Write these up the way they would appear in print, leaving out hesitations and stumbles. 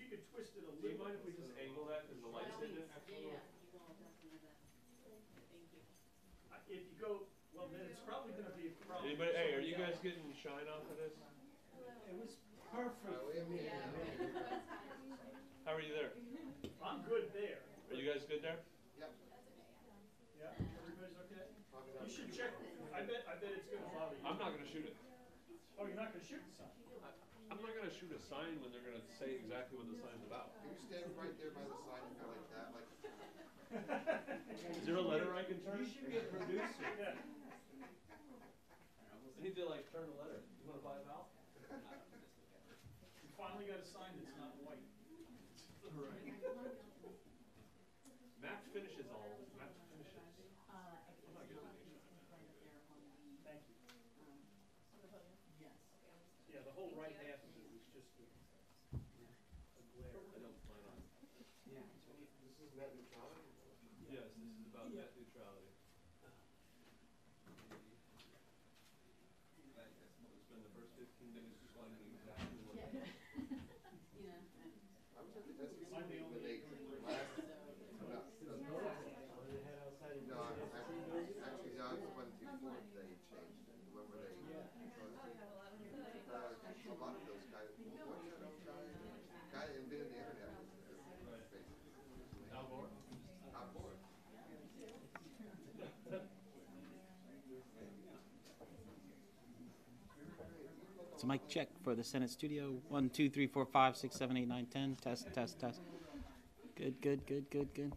you could twist it a little. Do you mind if we just angle that because the light's in it? Absolutely. If you go, well, then it's probably going to be a problem. Anybody, hey, are you guys getting shine off of this? It was perfect for me. How are you there? I'm good there. Are you guys good there? Yep. Yeah, everybody's okay? You should check. I bet it's going to bother you. I'm not going to shoot it. Oh, you're not going to shoot the sign? I'm not going to shoot a sign when they're going to say exactly what the sign's about. Can you stand right there by the sign and go like that? Like, is there a letter I can turn? You should be a producer. Yeah. I need to like turn the letter. You want to buy a valve? You finally got a sign that's not white. Right. Max finishes all. Max finishes. I'm not good with these. Thank you. Yeah, the whole right half of it was just a glare. I don't plan on. this is net neutrality? Yes, this is about net neutrality. Spend the first 15 minutes just finding exactly what. I was at the SEC meeting when they last. No, actually, no, it's when before they changed it. Remember they? A lot of those guys. What's that old guy? Guy that invented the internet was there. Basically. Al Gore? Al Gore. It's a mic check for the Senate studio. 1, 2, 3, 4, 5, 6, 7, 8, 9, 10. Test, test, test. Good, good, good, good, good.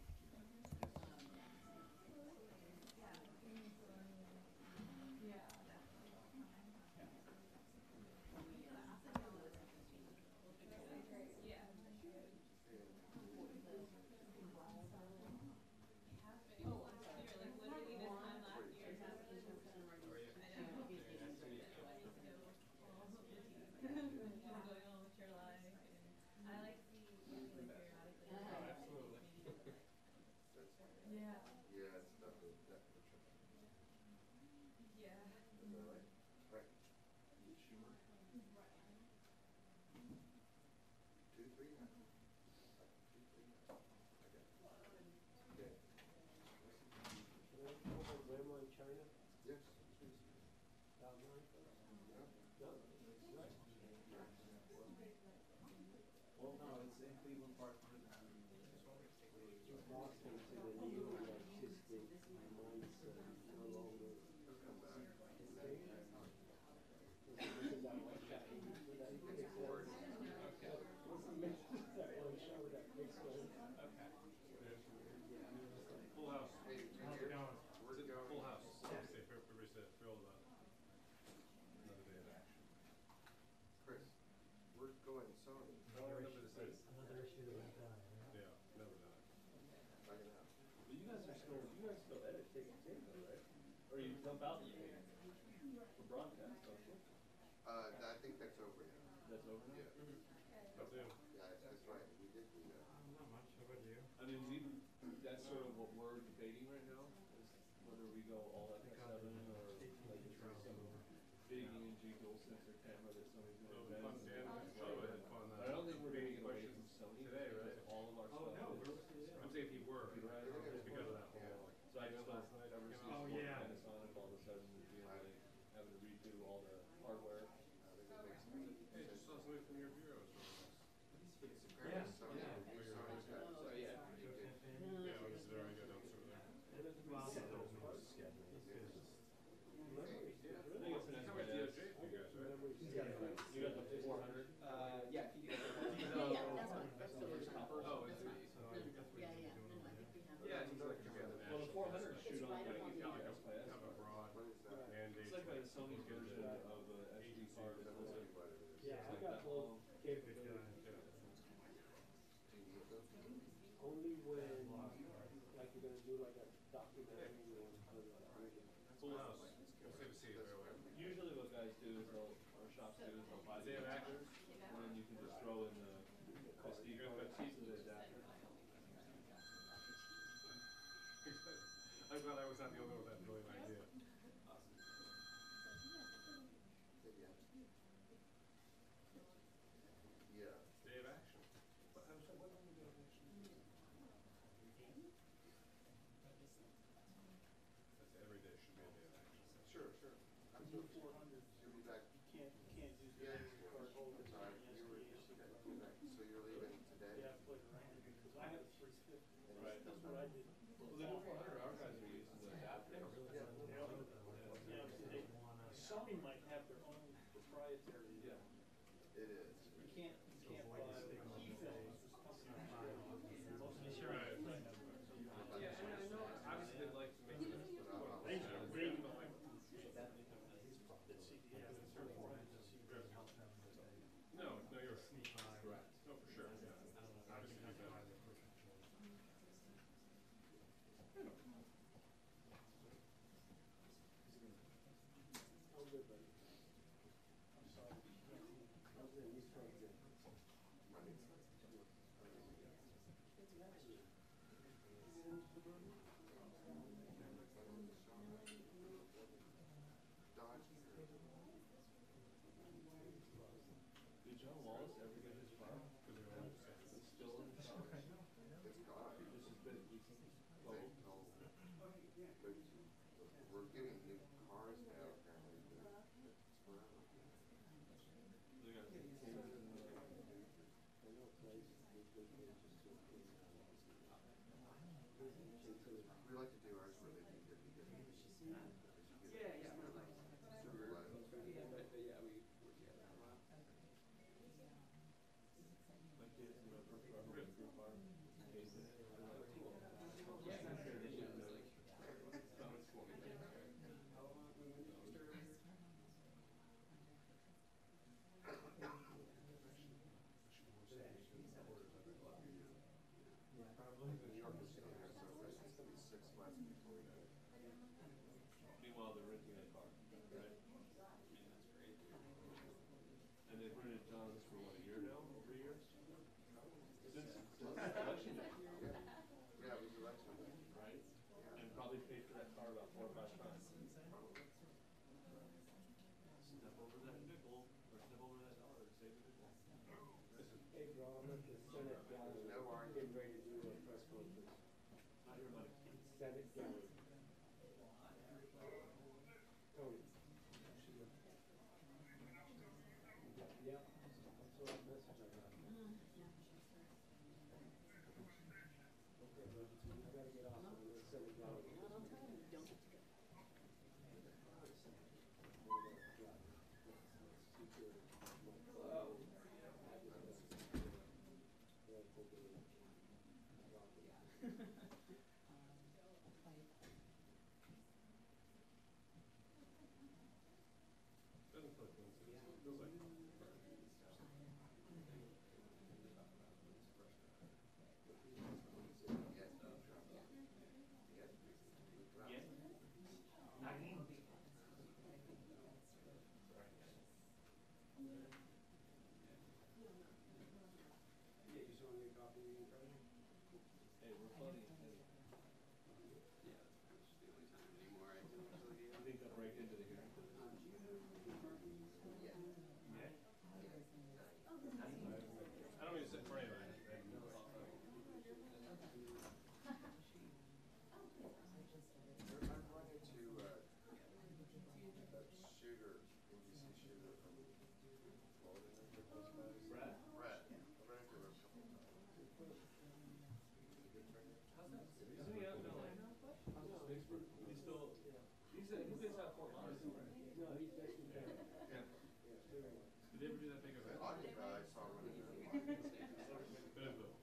I think that's over now. That's over now? Yeah. That's it. Yeah, that's right. We did do that. Not much. How about you? I mean, that's sort of what we're debating right now, is whether we go all FS7 or like is there some big ENG dual sensor camera that somebody's going to invent. I don't think we're going to get away from Sony today, right? All of our stuff. No, I'm saying if you were, just because of that whole. So I just don't ever see Oh, yeah. Panasonic all of a sudden being like having to redo all the hardware. Hey, just saw somebody from your bureau. Yeah. So yeah, this is very good. I think it's an How much DOJ SDS. for you guys, right? You got the 400? Yeah, if you get Yeah, that's fine. That's the first time. Oh, it's Yeah, yeah. No, I think we have. yeah, it seems like you got the Well, the 400 shoot on right like on you the got edge. SPS. have a broad mandate. It's like a Sony version of a SD card. Yeah, I got both capabilities. Only when, like, you're gonna do like a documentary or Full house. We'll see the seat earlier. Usually what guys do is our shops do is they'll buy the adapters and then you can just throw in the SD card piece of the adapter. I'm glad I was not the only one with that brilliant idea. Yeah. Day of action. under 400, You'll be back. you can't use the Yeah, memory card holder. I'm sorry, for the you were, SDAC okay, card. you're back. So you're leaving today? You have to play around with it, because I have a 350. Right. That's what I did. Well, the new 400, our guys are using the adapter. Yeah, Sony might have their own proprietary. Yeah. It is. You can't buy key films. Yeah, and I know, obviously they'd like to make it. Thank you. Big. No, you're correct. No, for sure. Obviously, you got I'm good, buddy. I'm sorry. How's the East Coast good? Did John Wallace ever get his car? It's still in the car. It's gone. This has been, They told, we're getting new cars now, apparently. It's forever. they got cameras in the. I know a place, they just took in, We like to do ours where they do 50/50. Yeah, yeah. Super light. My kids, my first car, we had a group car. Case in it. They're like, cool. Yeah, that's fair. They should know. Oh, it's cool. New York is getting there, so it's gonna be 6 months before we know it. Meanwhile, they're renting a car, right? And they've rented John's for what, a year now? Over a year? Since election day. Yeah, it was election day. Right? And probably paid for that car about 4 or 5 times. Step over that nickel, or step over that dollar, save a nickel. hey, bro, I'm at the Senate gallery. No argument. Getting ready to do a press conference. Not your money. Senate gallery. Tony. Yep, that's what message I got. Okay, bro, I gotta get off on the Senate gallery. Don't have to go. doesn't feel like coincidence. It feels like. Yeah, you just want to get a copy of your brother? Hey, we're funny. You think they'll break into the hearing? I don't mean to sit in front of you. I'm running into a shooter, NBC shooter from Florida. Brad? Brett. I've run into him a couple of times. He's a good friend. Isn't he out in LA now? Statesboro? He's still, he gets out Fort Lauderdale, right? No, he's based in Canada. Yeah. Yeah, very well. Did they ever do that big The event? audio guy I saw running into him. Bit of both.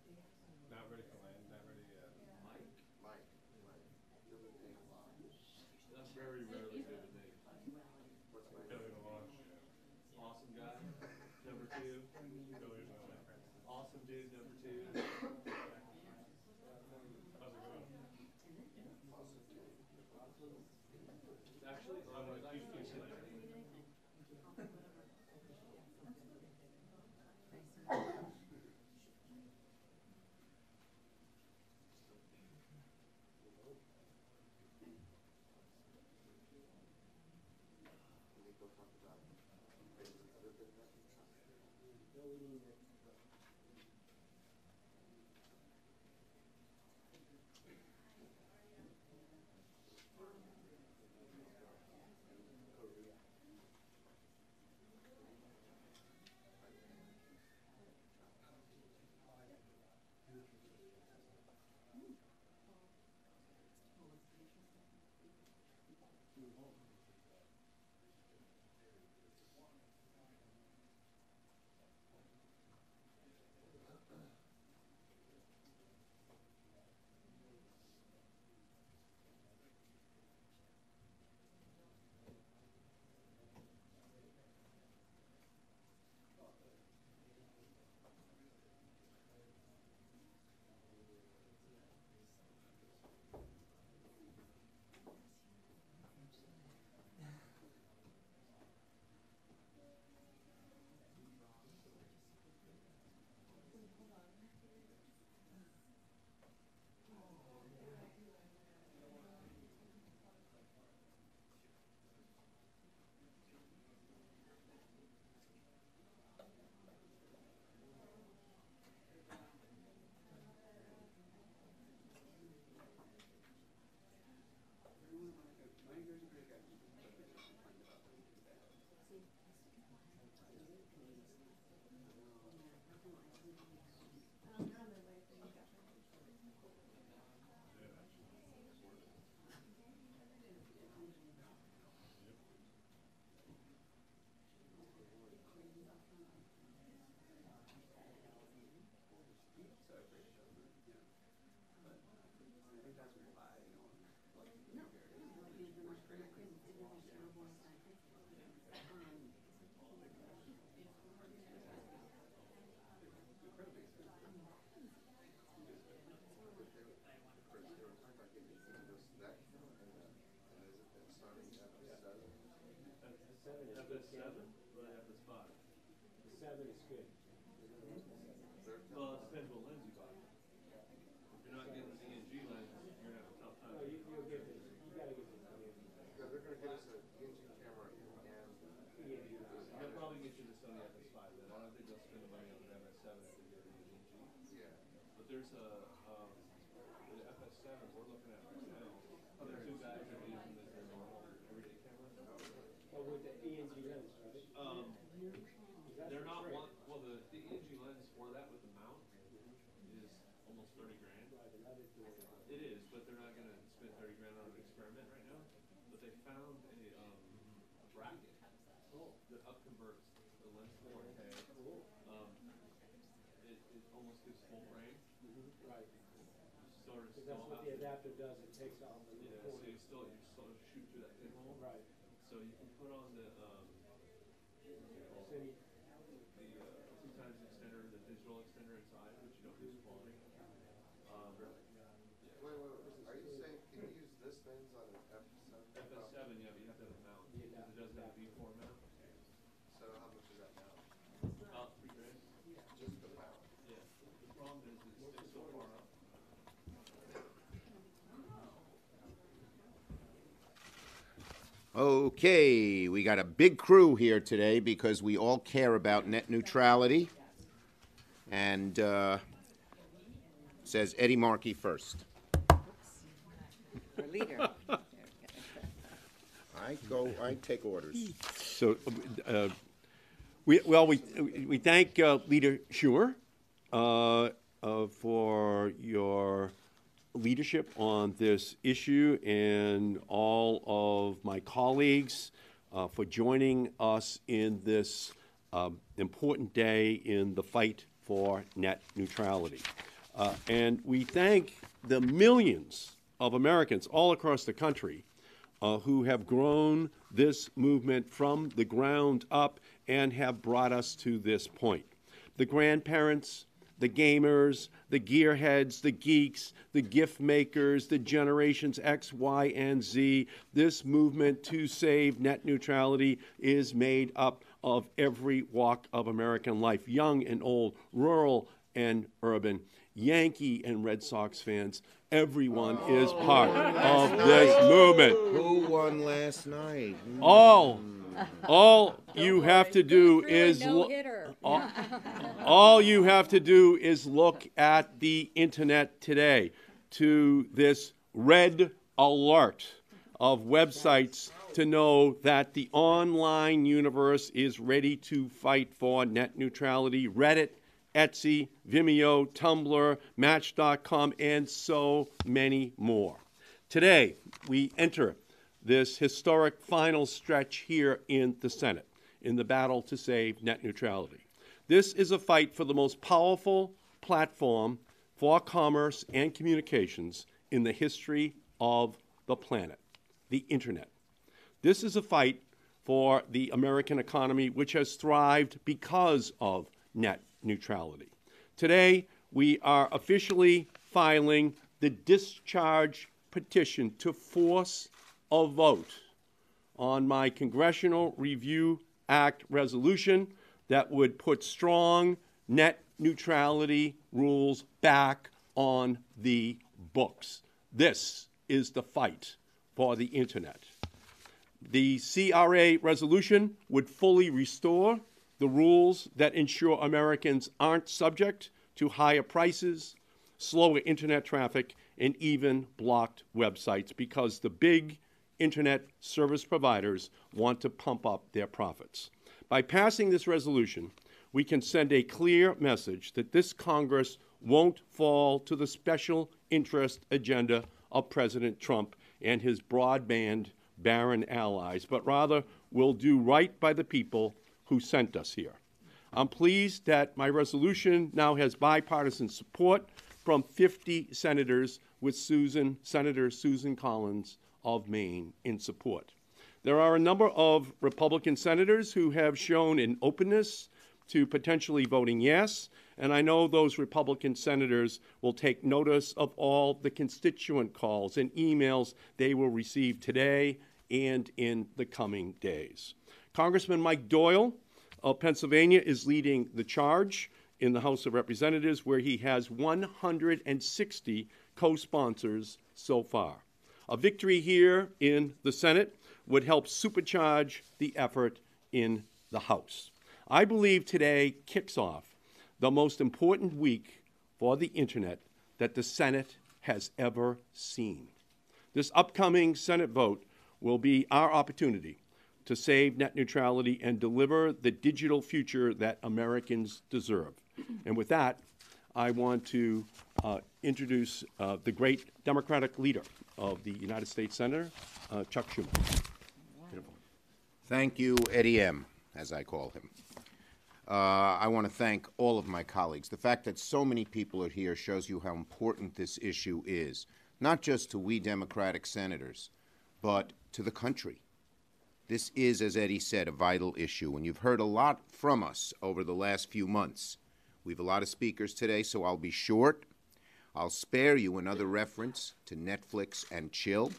Not ready for land, not ready yet. Mike? Mike. Really big. That's very rarely vivid name. What's my Failure to launch. Awesome guy, number 2. Failure to launch. Awesome dude, number 2. How's it going? Actually, He's We need to go talk about things other than that. No, we need it. Korea. 7 is good. FS7 or the FS5? The 7 is good. Well, it depends what lens you buy. If you're not getting the ENG lens, you're gonna have a tough time. No, you'll get this. You gotta get this. Yeah, they're gonna get us an ENG camera and They'll probably get you the Sony FS5 then. I don't think they'll spend the money on an FS7 if they get the ENG. yeah. But there's a, the FS7 we're looking at right now. The two guys are using this as their normal everyday camera. But with the ENG lens, right? They're not one, well, the ENG lens for that with the mount is almost 30 grand. It is, but they're not gonna spend 30 grand on an experiment right now. But they found a bracket that upconverts the lens to 4K. It almost gives full frame. Right. Sort of Because that's what the adapter does. It takes off the yeah, so you still shoot through that pinhole. Right. So you can put on the Semi. the 2x extender, the digital extender inside, which you don't lose quality. Wait, are you saying, can you use this lens on an FS7? FS7, yeah, but you have to have a mount. Because it doesn't have a V4 mount. So how much is that now? About 3 grand. Just the mount? Yeah. The problem is it sticks so far up. Okay, we got a big crew here today because we all care about net neutrality. And says Eddie Markey first. Our leader. I take orders. So, we thank Leader Schumer for your leadership on this issue, and all of my colleagues for joining us in this important day in the fight for net neutrality. And we thank the millions of Americans all across the country who have grown this movement from the ground up and have brought us to this point. The grandparents, the gamers, the gearheads, the geeks, the gift makers, the generations X, Y, and Z. This movement to save net neutrality is made up of every walk of American life, young and old, rural and urban, Yankee and Red Sox fans. Everyone is part of this movement. Who won last night? All you have to do is all you have to do is look at the internet today to this red alert of websites to know that the online universe is ready to fight for net neutrality. Reddit, Etsy, Vimeo, Tumblr, Match.com, and so many more. Today, we enter this historic final stretch here in the Senate in the battle to save net neutrality. This is a fight for the most powerful platform for commerce and communications in the history of the planet, the internet. This is a fight for the American economy, which has thrived because of net neutrality. Today, we are officially filing the discharge petition to force a vote on my Congressional Review Act resolution that would put strong net neutrality rules back on the books. This is the fight for the internet. The CRA resolution would fully restore the rules that ensure Americans aren't subject to higher prices, slower internet traffic, and even blocked websites because the big internet service providers want to pump up their profits. By passing this resolution, we can send a clear message that this Congress won't fall to the special interest agenda of President Trump and his broadband barren allies, but rather will do right by the people who sent us here. I'm pleased that my resolution now has bipartisan support from 50 senators, with Senator Susan Collins of Maine in support. There are a number of Republican senators who have shown an openness to potentially voting yes, and I know those Republican senators will take notice of all the constituent calls and emails they will receive today and in the coming days. Congressman Mike Doyle of Pennsylvania is leading the charge in the House of Representatives, where he has 160 co-sponsors so far. A victory here in the Senate would help supercharge the effort in the House. I believe today kicks off the most important week for the Internet that the Senate has ever seen. This upcoming Senate vote will be our opportunity to save net neutrality and deliver the digital future that Americans deserve. And with that, I want to introduce the great Democratic leader of the United States Senate, Chuck Schumer. Thank you, Eddie M., as I call him. I want to thank all of my colleagues. The fact that so many people are here shows you how important this issue is, not just to we Democratic senators, but to the country. This is, as Eddie said, a vital issue, and you've heard a lot from us over the last few months. We have a lot of speakers today, so I'll be short. I'll spare you another reference to Netflix and chill.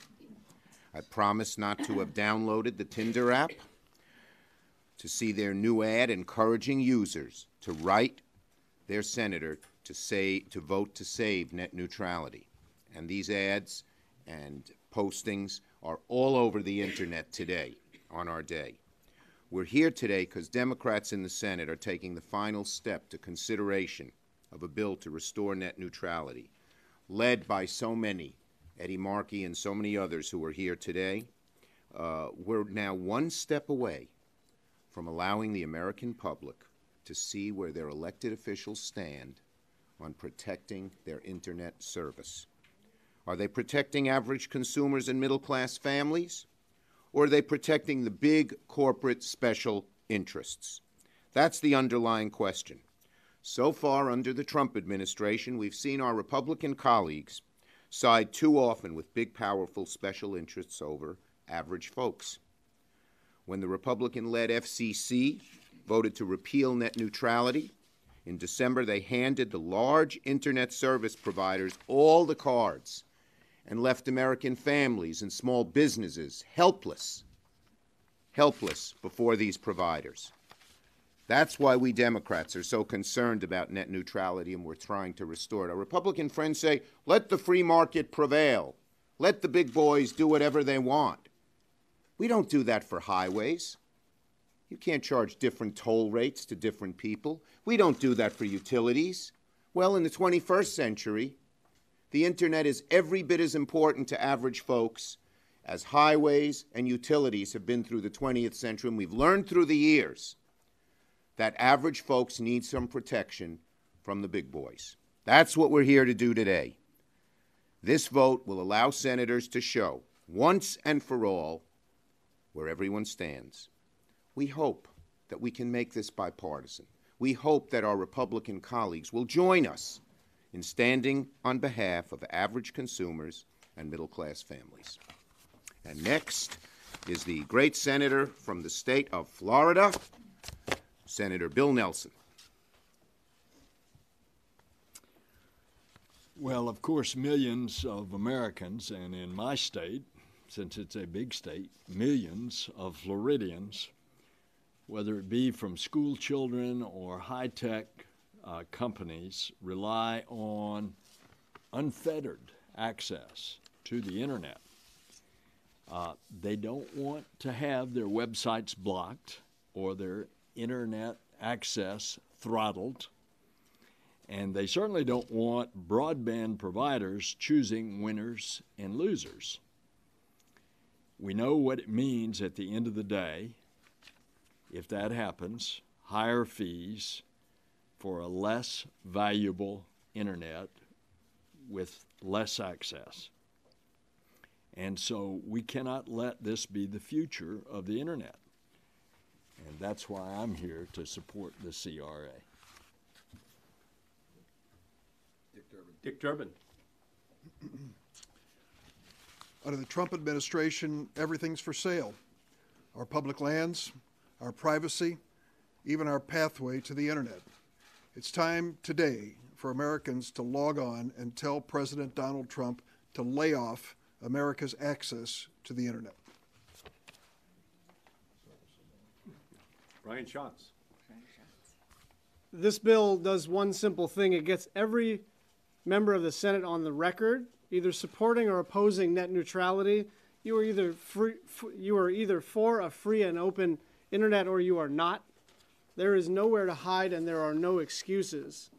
I promise not to have downloaded the Tinder app, to see their new ad encouraging users to write their senator to vote to save net neutrality. And these ads and postings are all over the Internet today, on our day. We're here today because Democrats in the Senate are taking the final step to consideration of a bill to restore net neutrality, led by so many, Eddie Markey and so many others who are here today. We're now one step away from allowing the American public to see where their elected officials stand on protecting their Internet service. Are they protecting average consumers and middle-class families? Or are they protecting the big corporate special interests? That's the underlying question. So far, under the Trump administration, we've seen our Republican colleagues side too often with big, powerful special interests over average folks. When the Republican-led FCC voted to repeal net neutrality, in December they handed the large Internet service providers all the cards and left American families and small businesses helpless before these providers. That's why we Democrats are so concerned about net neutrality, and we're trying to restore it. Our Republican friends say, let the free market prevail. Let the big boys do whatever they want. We don't do that for highways. You can't charge different toll rates to different people. We don't do that for utilities. Well, in the 21st century, the Internet is every bit as important to average folks as highways and utilities have been through the 20th century. And we've learned through the years that average folks need some protection from the big boys. That's what we're here to do today. This vote will allow senators to show, once and for all, where everyone stands. We hope that we can make this bipartisan. We hope that our Republican colleagues will join us in standing on behalf of average consumers and middle-class families. And next is the great senator from the state of Florida, Senator Bill Nelson. Well, of course, millions of Americans, and in my state, since it's a big state, millions of Floridians, whether it be from school children or high-tech companies, rely on unfettered access to the Internet. They don't want to have their websites blocked or their Internet access throttled, and they certainly don't want broadband providers choosing winners and losers. We know what it means at the end of the day, if that happens, higher fees for a less valuable Internet with less access. And so we cannot let this be the future of the Internet. And that's why I'm here to support the CRA. Dick Durbin. Under the Trump administration, everything's for sale. Our public lands, our privacy, even our pathway to the Internet. It's time today for Americans to log on and tell President Donald Trump to lay off America's access to the Internet. Brian Schatz. This bill does one simple thing. It gets every member of the Senate on the record, either supporting or opposing net neutrality. You are either for a free and open internet or you are not. There is nowhere to hide and there are no excuses.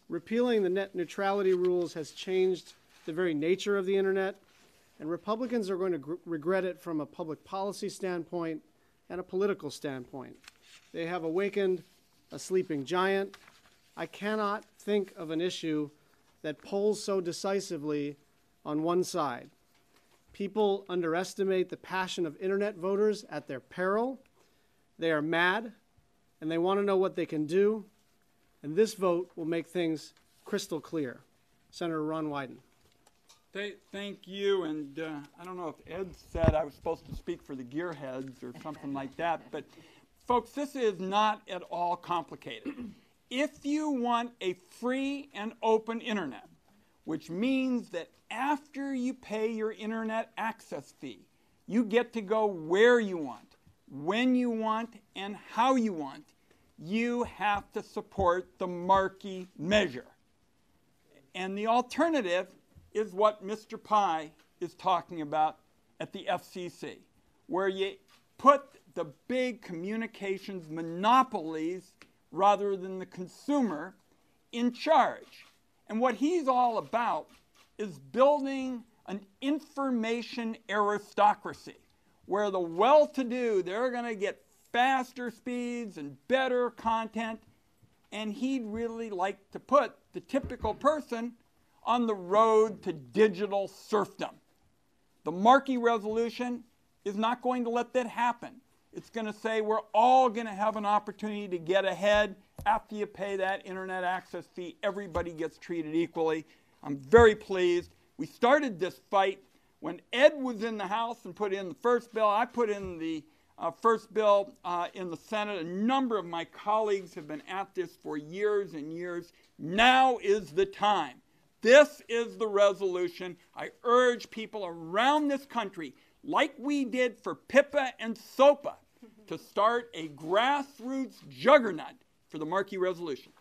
Repealing the net neutrality rules has changed the very nature of the internet, and Republicans are going to regret it from a public policy standpoint and a political standpoint. They have awakened a sleeping giant. I cannot think of an issue that polls so decisively on one side. People underestimate the passion of internet voters at their peril. They are mad, and they want to know what they can do, and this vote will make things crystal clear. Senator Ron Wyden. Thank you, and I don't know if Ed said I was supposed to speak for the gearheads or something like that, but folks, this is not at all complicated. If you want a free and open internet, which means that after you pay your internet access fee, you get to go where you want, when you want, and how you want, you have to support the Markey measure. And the alternative is what Mr. Pai is talking about at the FCC, where you put the big communications monopolies rather than the consumer in charge. And what he's all about is building an information aristocracy where the well-to-do, they're going to get faster speeds and better content, and he'd really like to put the typical person on the road to digital serfdom. The Markey resolution is not going to let that happen. It's going to say we're all going to have an opportunity to get ahead. After you pay that internet access fee, everybody gets treated equally. I'm very pleased. We started this fight when Ed was in the House and put in the first bill. I put in the first bill in the Senate. A number of my colleagues have been at this for years and years. Now is the time. This is the resolution. I urge people around this country, like we did for PIPA and SOPA, to start a grassroots juggernaut for the Markey resolution.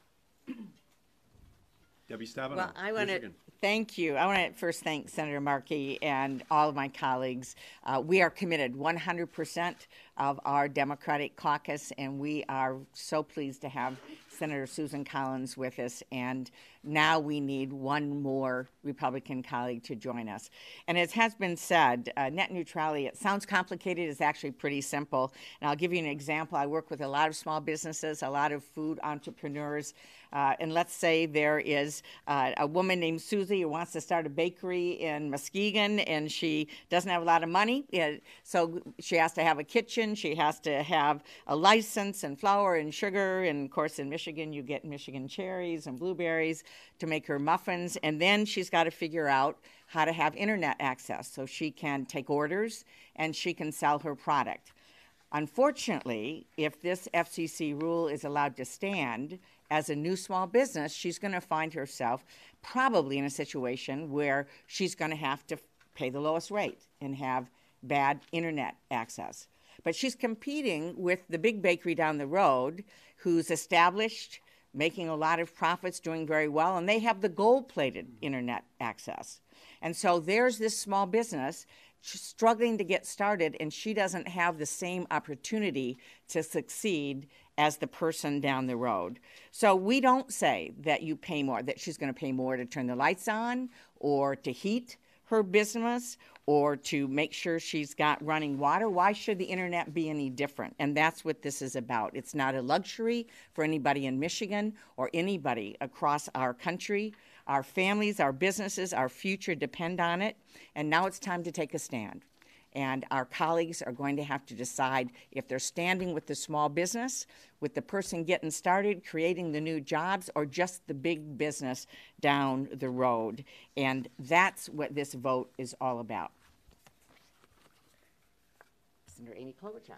Debbie Stabenow. Well, I want to thank you. I want to first thank Senator Markey and all of my colleagues. We are committed 100% of our Democratic caucus, and we are so pleased to have Senator Susan Collins with us, and now we need one more Republican colleague to join us. And as has been said, net neutrality, it sounds complicated, it's actually pretty simple. And I'll give you an example. I work with a lot of small businesses, a lot of food entrepreneurs, and let's say there is a woman named Susie who wants to start a bakery in Muskegon, and she doesn't have a lot of money, so she has to have a kitchen, she has to have a license and flour and sugar, and of course in Michigan you get Michigan cherries and blueberries to make her muffins, and then she's got to figure out how to have internet access so she can take orders and she can sell her product. Unfortunately, if this FCC rule is allowed to stand, as a new small business, she's going to find herself probably in a situation where she's going to have to pay the lowest rate and have bad internet access. But she's competing with the big bakery down the road who's established, making a lot of profits, doing very well, and they have the gold-plated internet access. And so there's this small business struggling to get started, and she doesn't have the same opportunity to succeed as the person down the road. So we don't say that you pay more, that she's going to pay more to turn the lights on or to heat her business or to make sure she's got running water. Why should the internet be any different? And that's what this is about. It's not a luxury for anybody in Michigan or anybody across our country. Our families, our businesses, our future depend on it. And now it's time to take a stand. And our colleagues are going to have to decide if they're standing with the small business, with the person getting started, creating the new jobs, or just the big business down the road. And that's what this vote is all about. Senator Amy Klobuchar.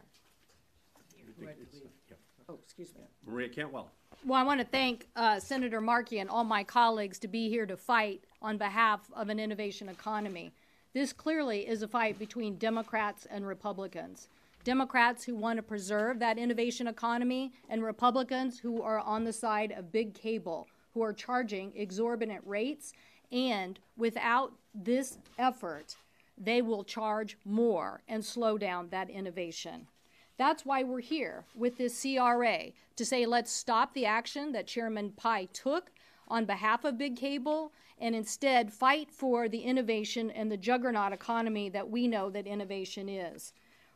Oh, excuse me. Maria Cantwell. Well, I want to thank Senator Markey and all my colleagues to be here to fight on behalf of an innovation economy. This clearly is a fight between Democrats and Republicans. Democrats who want to preserve that innovation economy, and Republicans who are on the side of big cable, who are charging exorbitant rates. And without this effort, they will charge more and slow down that innovation. That's why we're here with this CRA, to say let's stop the action that Chairman Pai took on behalf of big cable and instead fight for the innovation and the juggernaut economy that we know that innovation is.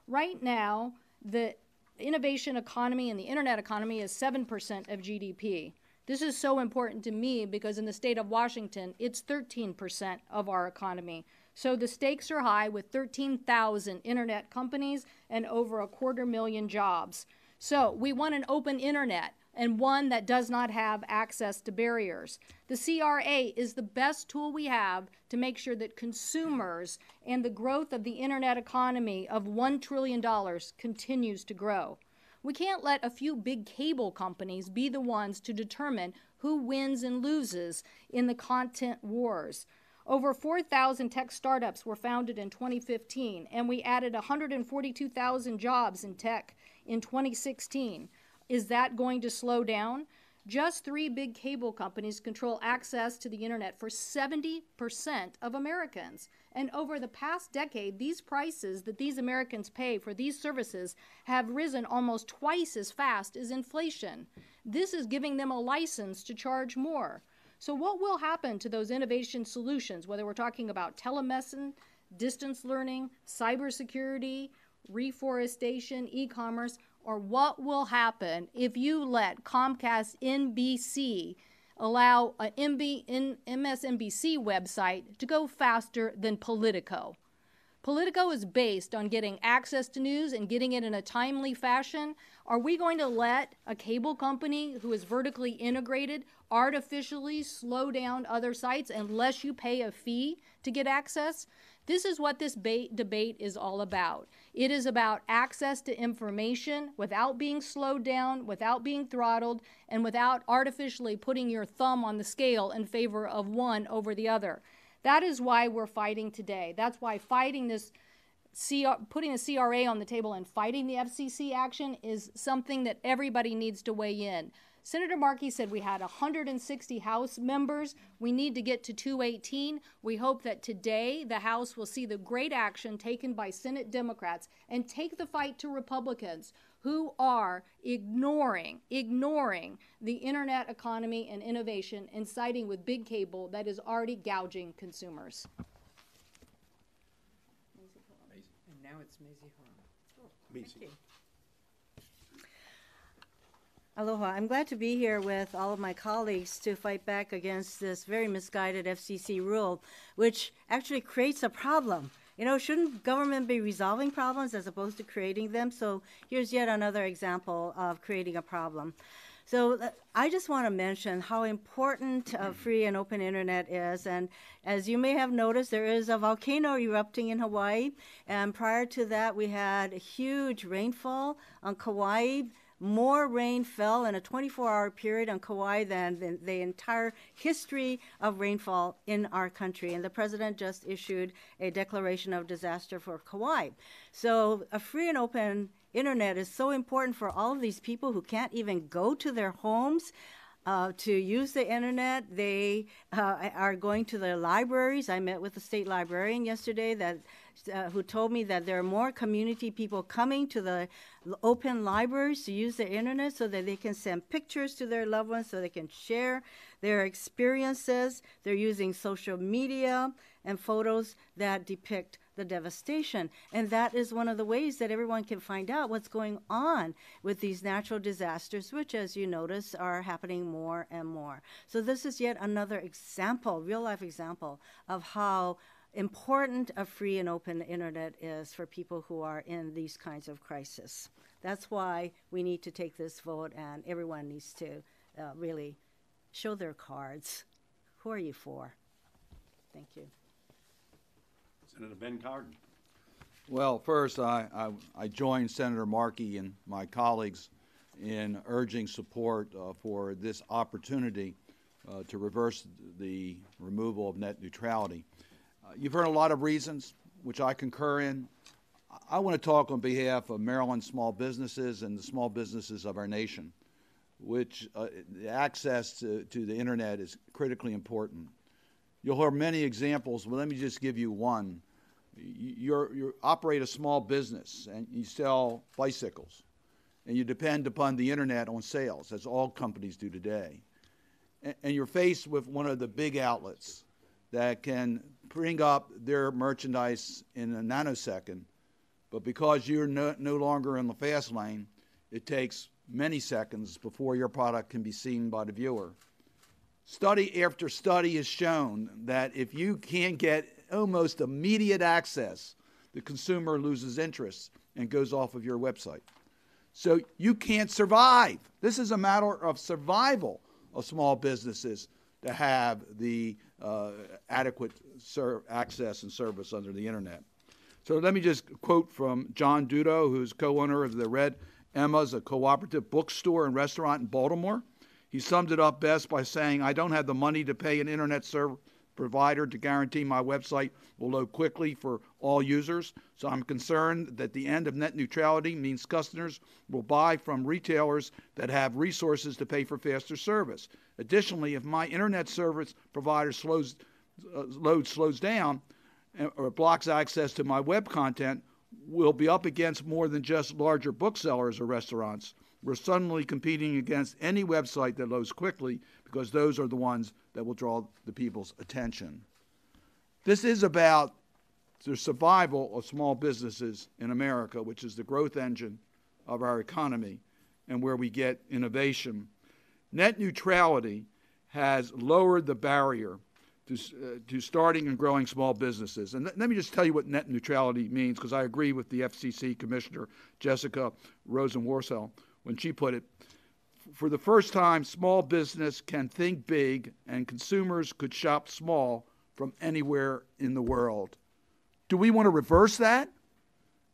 Right now, the innovation economy and the internet economy is 7% of GDP. This is so important to me because in the state of Washington, it's 13% of our economy. So the stakes are high with 13,000 internet companies and over 250,000 jobs. So we want an open internet and one that does not have access to barriers. The CRA is the best tool we have to make sure that consumers and the growth of the internet economy of $1 trillion continues to grow. We can't let a few big cable companies be the ones to determine who wins and loses in the content wars. Over 4,000 tech startups were founded in 2015, and we added 142,000 jobs in tech in 2016. Is that going to slow down? Just 3 big cable companies control access to the internet for 70% of Americans. And over the past decade, these prices that these Americans pay for these services have risen almost twice as fast as inflation. This is giving them a license to charge more. So what will happen to those innovation solutions, whether we're talking about telemedicine, distance learning, cybersecurity, reforestation, e-commerce, or what will happen if you let Comcast NBC allow an MSNBC website to go faster than Politico? Politico is based on getting access to news and getting it in a timely fashion. Are we going to let a cable company who is vertically integrated artificially slow down other sites unless you pay a fee to get access? This is what this debate is all about. It is about access to information without being slowed down, without being throttled, and without artificially putting your thumb on the scale in favor of one over the other. That is why we're fighting today. That's why fighting this, putting the CRA on the table and fighting the FCC action is something that everybody needs to weigh in. Senator Markey said we had 160 House members. We need to get to 218. We hope that today the House will see the great action taken by Senate Democrats and take the fight to Republicans who are ignoring the internet economy and innovation and siding with big cable that is already gouging consumers. And now it's Mazie Hirono. Mazie. Aloha. I'm glad to be here with all of my colleagues to fight back against this very misguided FCC rule, which actually creates a problem. You know, shouldn't government be resolving problems as opposed to creating them? So here's yet another example of creating a problem. So I just want to mention how important free and open internet is. And as you may have noticed, there is a volcano erupting in Hawaii. And prior to that, we had a huge rainfall on Kauai. More rain fell in a 24-hour period on Kauai than the entire history of rainfall in our country. And the president just issued a declaration of disaster for Kauai. So a free and open internet is so important for all of these people who can't even go to their homes to use the internet. They are going to their libraries. I met with the state librarian yesterday who told me that there are more community people coming to the open libraries to use the internet so that they can send pictures to their loved ones, so they can share their experiences. They're using social media and photos that depict the devastation. And that is one of the ways that everyone can find out what's going on with these natural disasters, which, as you notice, are happening more and more. So this is yet another example, real-life example, of how important a free and open internet is for people who are in these kinds of crises. That's why we need to take this vote, and everyone needs to really show their cards. Who are you for? Thank you. Senator Ben Cardin. Well, first, I join Senator Markey and my colleagues in urging support for this opportunity to reverse the removal of net neutrality. You've heard a lot of reasons, which I concur in. I want to talk on behalf of Maryland small businesses and the small businesses of our nation, which the access to the internet is critically important. You'll hear many examples, but let me just give you one. You operate a small business and you sell bicycles, and you depend upon the internet on sales, as all companies do today. And you're faced with one of the big outlets that can bring up their merchandise in a nanosecond, but because you're no longer in the fast lane, it takes many seconds before your product can be seen by the viewer. Study after study has shown that if you can't get almost immediate access, the consumer loses interest and goes off of your website. So you can't survive. This is a matter of survival of small businesses to have the adequate access and service under the internet. So let me just quote from John Dudo, who's co-owner of the Red Emma's, a cooperative bookstore and restaurant in Baltimore. He summed it up best by saying, "I don't have the money to pay an internet service provider to guarantee my website will load quickly for all users, so I'm concerned that the end of net neutrality means customers will buy from retailers that have resources to pay for faster service. Additionally, if my internet service provider load slows down or blocks access to my web content, we'll be up against more than just larger booksellers or restaurants. We're suddenly competing against any website that loads quickly because those are the ones that will draw the people's attention." This is about the survival of small businesses in America, which is the growth engine of our economy and where we get innovation. Net neutrality has lowered the barrier to starting and growing small businesses. And let me just tell you what net neutrality means, because I agree with the FCC Commissioner Jessica Rosenworcel when she put it. For the first time, small business can think big and consumers could shop small from anywhere in the world. Do we want to reverse that?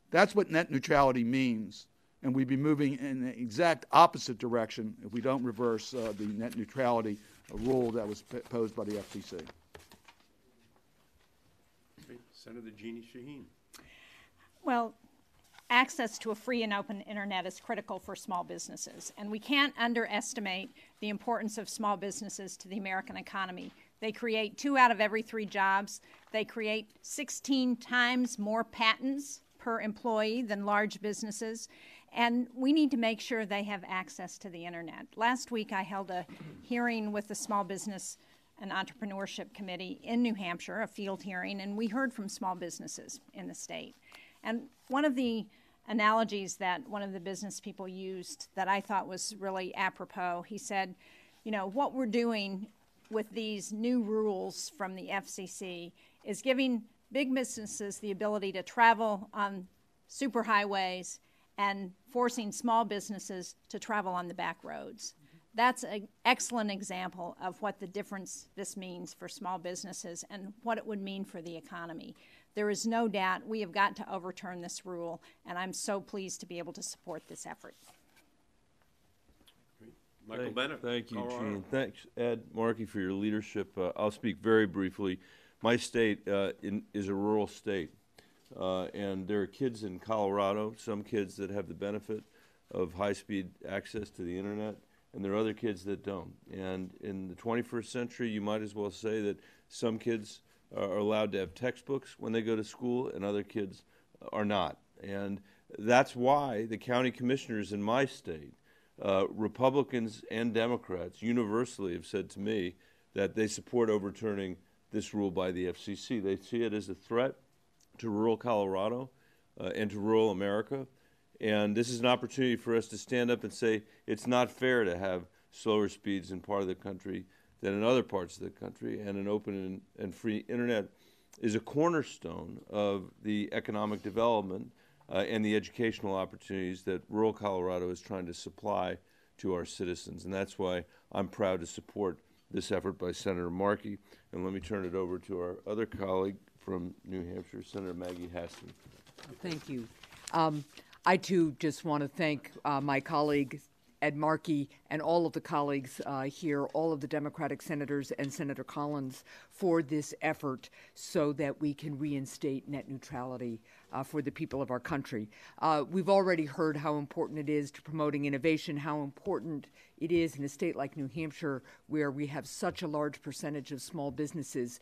That's what net neutrality means. And we'd be moving in the exact opposite direction if we don't reverse the net neutrality rule that was posed by the FCC. Senator Jeannie Shaheen. Well, access to a free and open internet is critical for small businesses, and we can't underestimate the importance of small businesses to the American economy. They create 2 out of every 3 jobs. They create 16 times more patents per employee than large businesses, and we need to make sure they have access to the internet. Last week I held a hearing with the Small Business and Entrepreneurship Committee in New Hampshire, a field hearing, and we heard from small businesses in the state. And one of the analogies that one of the business people used that I thought was really apropos, he said, you know, what we're doing with these new rules from the FCC is giving big businesses the ability to travel on superhighways and forcing small businesses to travel on the back roads. That's an excellent example of what the difference this means for small businesses and what it would mean for the economy. There is no doubt we have got to overturn this rule, and I'm so pleased to be able to support this effort. Michael Bennet. Thank you, Colorado. Gene. Thanks, Ed Markey, for your leadership. I'll speak very briefly. My state is a rural state, and there are kids in Colorado, some kids that have the benefit of high-speed access to the internet, and there are other kids that don't. And in the 21st century, you might as well say that some kids are allowed to have textbooks when they go to school, and other kids are not. And that's why the county commissioners in my state, Republicans and Democrats, universally have said to me that they support overturning this rule by the FCC. They see it as a threat to rural Colorado and to rural America. And this is an opportunity for us to stand up and say it's not fair to have slower speeds in part of the country than in other parts of the country, and an open and free internet is a cornerstone of the economic development and the educational opportunities that rural Colorado is trying to supply to our citizens. And that's why I'm proud to support this effort by Senator Markey. And let me turn it over to our other colleague from New Hampshire, Senator Maggie Hassan. Thank you. I, too, just want to thank my colleague Ed Markey and all of the colleagues here, all of the Democratic senators and Senator Collins for this effort so that we can reinstate net neutrality for the people of our country. We've already heard how important it is to promoting innovation, how important it is in a state like New Hampshire where we have such a large percentage of small businesses.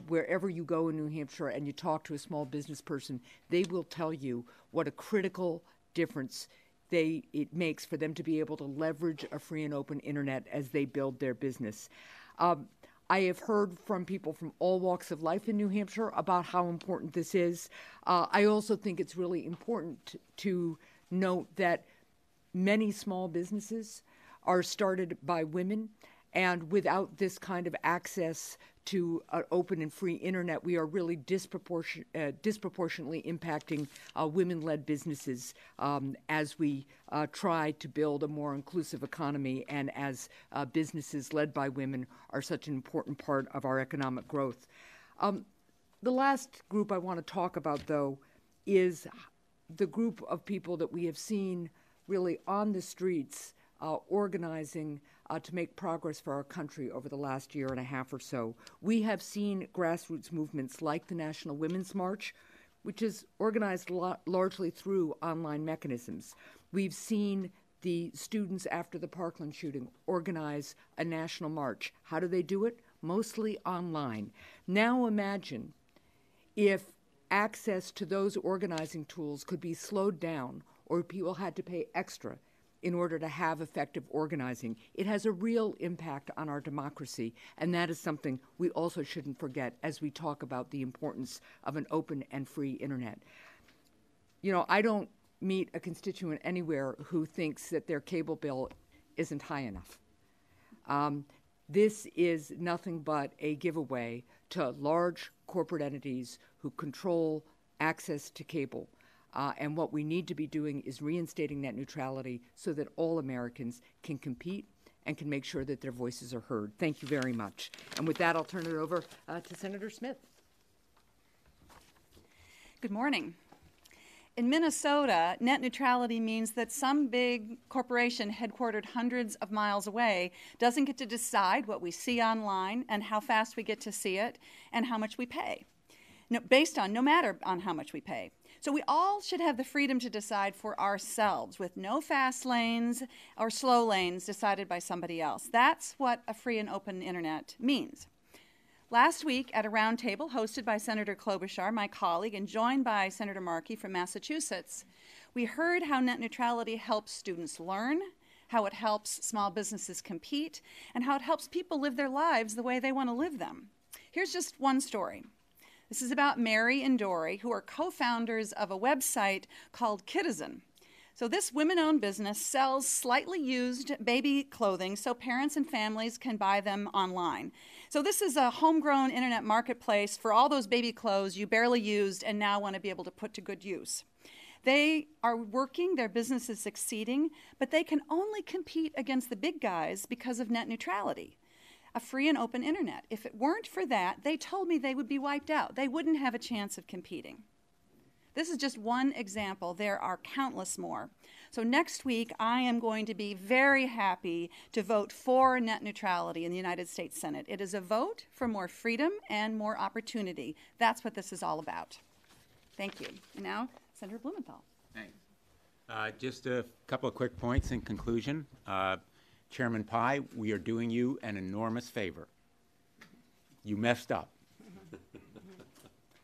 Wherever you go in New Hampshire and you talk to a small business person, they will tell you what a critical difference it makes for them to be able to leverage a free and open internet as they build their business. I have heard from people from all walks of life in New Hampshire about how important this is. I also think it's really important to note that many small businesses are started by women, and without this kind of access to an open and free internet, we are really disproportionately impacting women-led businesses as we try to build a more inclusive economy, and as businesses led by women are such an important part of our economic growth. The last group I want to talk about, though, is the group of people that we have seen really on the streets organizing to make progress for our country over the last year and a half or so. We have seen grassroots movements like the National Women's March, which is organized largely through online mechanisms. We've seen the students after the Parkland shooting organize a national march. How do they do it? Mostly online. Now imagine if access to those organizing tools could be slowed down, or people had to pay extra in order to have effective organizing. It has a real impact on our democracy, and that is something we also shouldn't forget as we talk about the importance of an open and free internet. You know, I don't meet a constituent anywhere who thinks that their cable bill isn't high enough. This is nothing but a giveaway to large corporate entities who control access to cable. And what we need to be doing is reinstating net neutrality so that all Americans can compete and can make sure that their voices are heard. Thank you very much. And with that, I'll turn it over to Senator Smith. Good morning. In Minnesota, net neutrality means that some big corporation headquartered hundreds of miles away doesn't get to decide what we see online and how fast we get to see it and how much we pay. No matter on how much we pay. So we all should have the freedom to decide for ourselves with no fast lanes or slow lanes decided by somebody else. That's what a free and open internet means. Last week at a roundtable hosted by Senator Klobuchar, my colleague, and joined by Senator Markey from Massachusetts, we heard how net neutrality helps students learn, how it helps small businesses compete, and how it helps people live their lives the way they want to live them. Here's just one story. This is about Mary and Dory, who are co-founders of a website called Citizen. So this women-owned business sells slightly used baby clothing so parents and families can buy them online. So this is a homegrown internet marketplace for all those baby clothes you barely used and now want to be able to put to good use. They are working, their business is succeeding, but they can only compete against the big guys because of net neutrality. A free and open internet. If it weren't for that, they told me they would be wiped out. They wouldn't have a chance of competing. This is just one example. There are countless more. So next week, I am going to be very happy to vote for net neutrality in the United States Senate. It is a vote for more freedom and more opportunity. That's what this is all about. Thank you. And now, Senator Blumenthal. Thanks. Just a couple of quick points in conclusion. Chairman Pai, we are doing you an enormous favor. You messed up.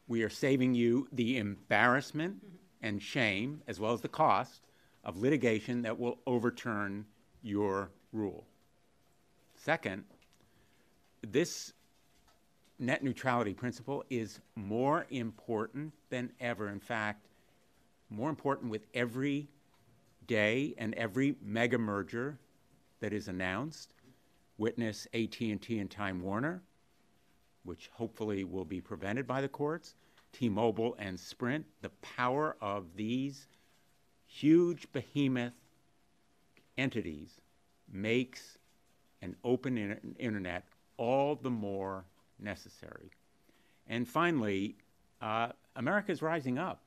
We are saving you the embarrassment and shame, as well as the cost, of litigation that will overturn your rule. Second, this net neutrality principle is more important than ever. In fact, more important with every day and every mega merger that is announced. Witness AT&T and Time Warner, which hopefully will be prevented by the courts, T-Mobile and Sprint. The power of these huge behemoth entities makes an open internet all the more necessary. And finally, America is rising up.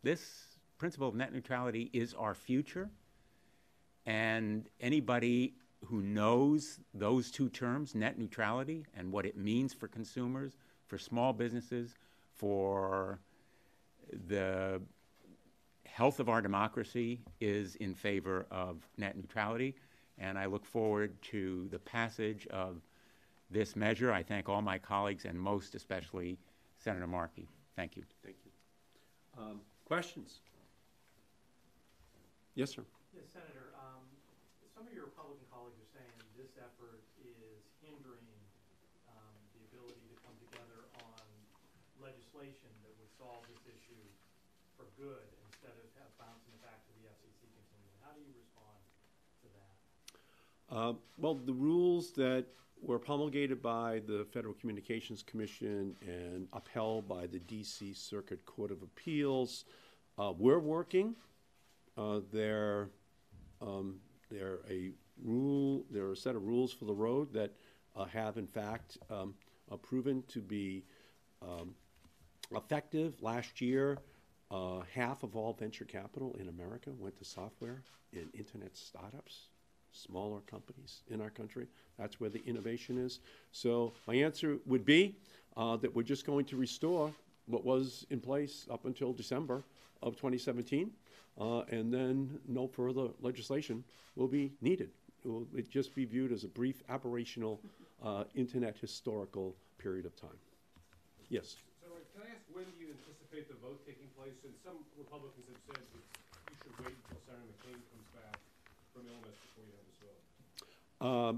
This principle of net neutrality is our future. And anybody who knows those two terms, net neutrality, and what it means for consumers, for small businesses, for the health of our democracy, is in favor of net neutrality. And I look forward to the passage of this measure. I thank all my colleagues and most especially Senator Markey. Thank you. Thank you. Questions? Yes, sir. Yes, Senator. Some of your Republican colleagues are saying this effort is hindering the ability to come together on legislation that would solve this issue for good instead of bouncing it back to the FCC continually. How do you respond to that? Well, the rules that were promulgated by the Federal Communications Commission and upheld by the D.C. Circuit Court of Appeals, we're working. They're a set of rules for the road that have in fact proven to be effective. Last year, half of all venture capital in America went to software and internet startups, smaller companies in our country. That's where the innovation is. So my answer would be that we're just going to restore what was in place up until December of 2017. And then no further legislation will be needed. It will just be viewed as a brief aberrational internet historical period of time. Yes? So can I ask, when do you anticipate the vote taking place? And some Republicans have said that you should wait until Senator McCain comes back from illness before you have this vote.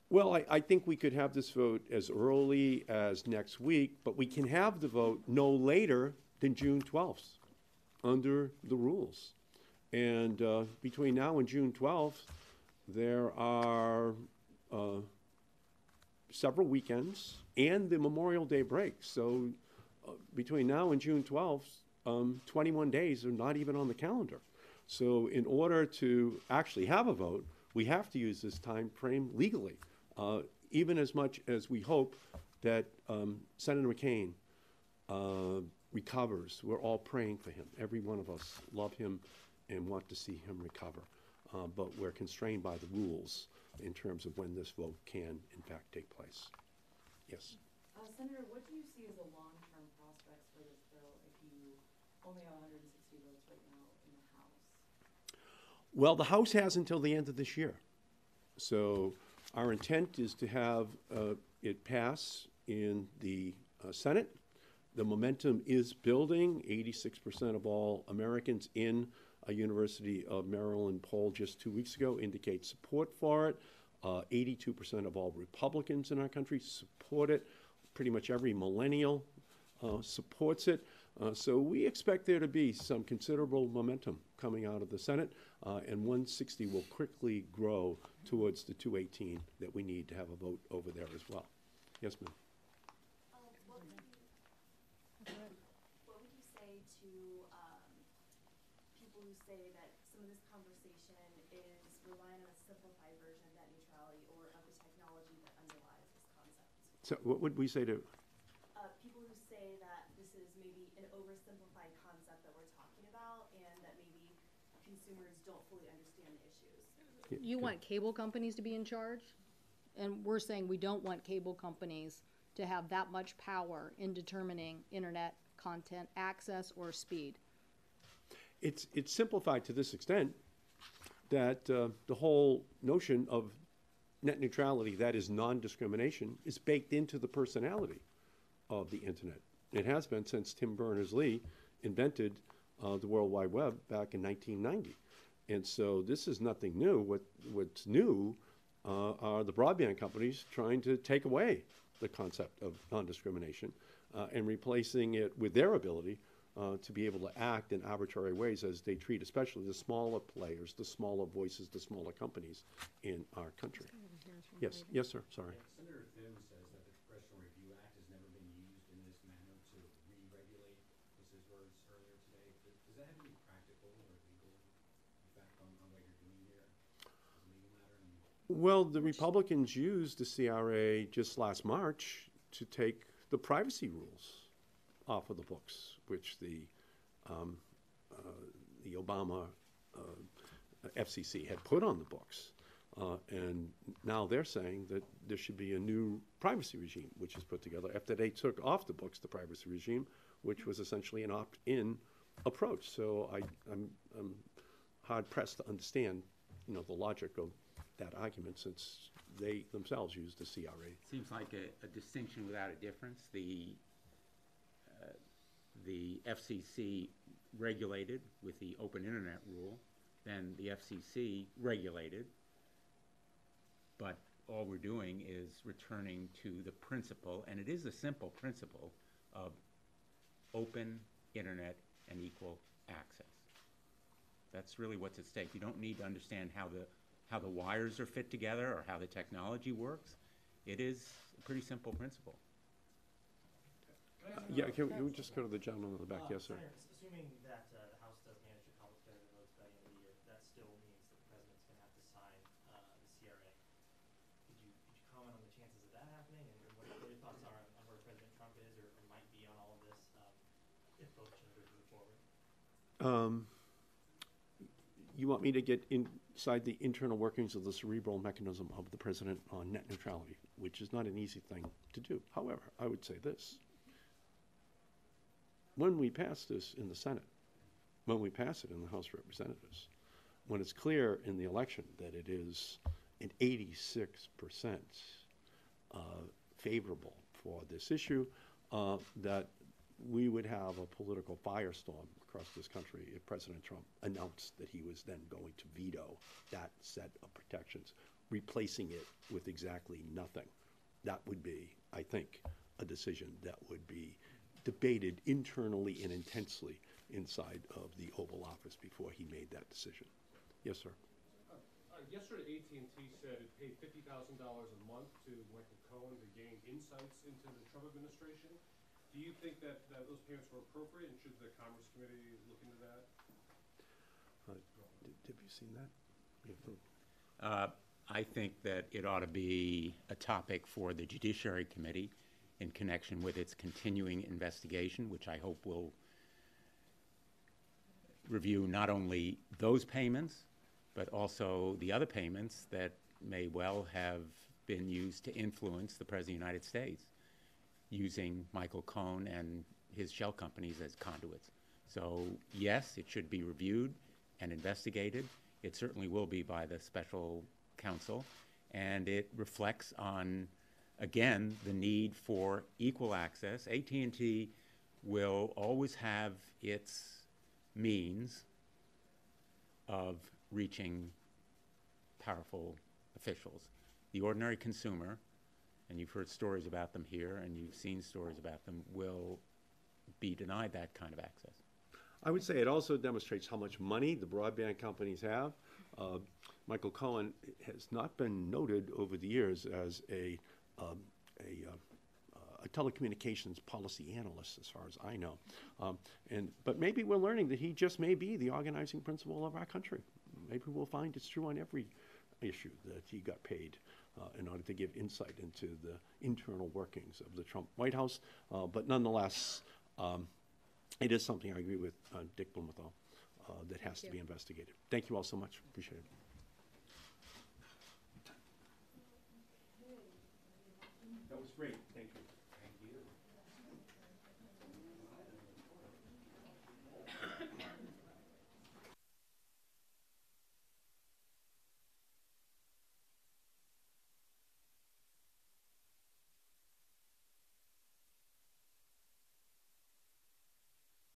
Well, I think we could have this vote as early as next week, but we can have the vote no later than June 12th. Under the rules. And between now and June 12th, there are several weekends and the Memorial Day break. So between now and June 12th, 21 days are not even on the calendar. So in order to actually have a vote, we have to use this time frame legally, even as much as we hope that Senator McCain recovers. We're all praying for him. Every one of us love him and want to see him recover. But we're constrained by the rules in terms of when this vote can, in fact, take place. Yes? Senator, what do you see as the long-term prospects for this bill if you only have 160 votes right now in the House? Well, the House has until the end of this year. So our intent is to have it pass in the Senate. The momentum is building. 86% of all Americans in a University of Maryland poll just 2 weeks ago indicate support for it. 82% of all Republicans in our country support it. Pretty much every millennial supports it. So we expect there to be some considerable momentum coming out of the Senate, and 160 will quickly grow towards the 218 that we need to have a vote over there as well. Yes, ma'am. What would you say to people who say that some of this conversation is relying on a simplified version of net neutrality or of the technology that underlies this concept? So what would we say to? People who say that this is maybe an oversimplified concept that we're talking about and that maybe consumers don't fully understand the issues. You want cable companies to be in charge? And we're saying we don't want cable companies to have that much power in determining internet content access or speed. It's simplified to this extent that the whole notion of net neutrality, that is non-discrimination, is baked into the personality of the internet. It has been since Tim Berners-Lee invented the World Wide Web back in 1990. And so this is nothing new. What's new are the broadband companies trying to take away the concept of non-discrimination and replacing it with their ability to be able to act in arbitrary ways as they treat especially the smaller players, the smaller voices, the smaller companies in our country. Yes, yes, sir, sorry. Senator Dems says that the Congressional Review Act has never been used in this manner to re-regulate, was his words earlier today. Does that have any practical or legal effect on what you're doing here as a legal matter? Well, the Republicans used the CRA just last March to take the privacy rules off of the books, which the Obama FCC had put on the books. And now they're saying that there should be a new privacy regime, which is put together after they took off the books the privacy regime, which was essentially an opt-in approach. So I'm hard pressed to understand, the logic of that argument, since they themselves use the CRA. Seems like a distinction without a difference. The FCC regulated with the open internet rule, then the FCC regulated, but all we're doing is returning to the principle, and it is a simple principle, of open internet and equal access. That's really what's at stake. You don't need to understand how the wires are fit together or how the technology works. It is a pretty simple principle. Yeah, can we just go to the gentleman in the back? Yes, sir. Assuming that the House does manage to come together the votes by the end of the year, that still means that the president's going to have to sign the CRA. Could you comment on the chances of that happening, and what your thoughts are on where President Trump is or might be on all of this if both chambers move forward? You want me to get inside the internal workings of the cerebral mechanism of the president on net neutrality, which is not an easy thing to do. However, I would say this. When we pass this in the Senate, when we pass it in the House of Representatives, when it's clear in the election that it is an 86% favorable for this issue, that we would have a political firestorm across this country if President Trump announced that he was then going to veto that set of protections, replacing it with exactly nothing. That would be, I think, a decision that would be debated internally and intensely inside of the Oval Office before he made that decision. Yes, sir. Yesterday, AT&T said it paid $50,000 a month to Michael Cohen to gain insights into the Trump administration. Do you think that those payments were appropriate, and should the Commerce Committee look into that? Have you seen that? I think that it ought to be a topic for the Judiciary Committee in connection with its continuing investigation, which I hope will review not only those payments, but also the other payments that may well have been used to influence the President of the United States, using Michael Cohen and his shell companies as conduits. So yes, it should be reviewed and investigated. It certainly will be by the special counsel, and it reflects on, again, the need for equal access. AT&T will always have its means of reaching powerful officials. The ordinary consumer, and you've heard stories about them here, and you've seen stories about them, will be denied that kind of access. I would say it also demonstrates how much money the broadband companies have. Michael Cohen has not been noted over the years as a telecommunications policy analyst, as far as I know. But maybe we're learning that he just may be the organizing principle of our country. Maybe we'll find it's true on every issue that he got paid in order to give insight into the internal workings of the Trump White House. But nonetheless, it is something I agree with Dick Blumenthal that has to be investigated. Thank you all so much. Appreciate it. That was great.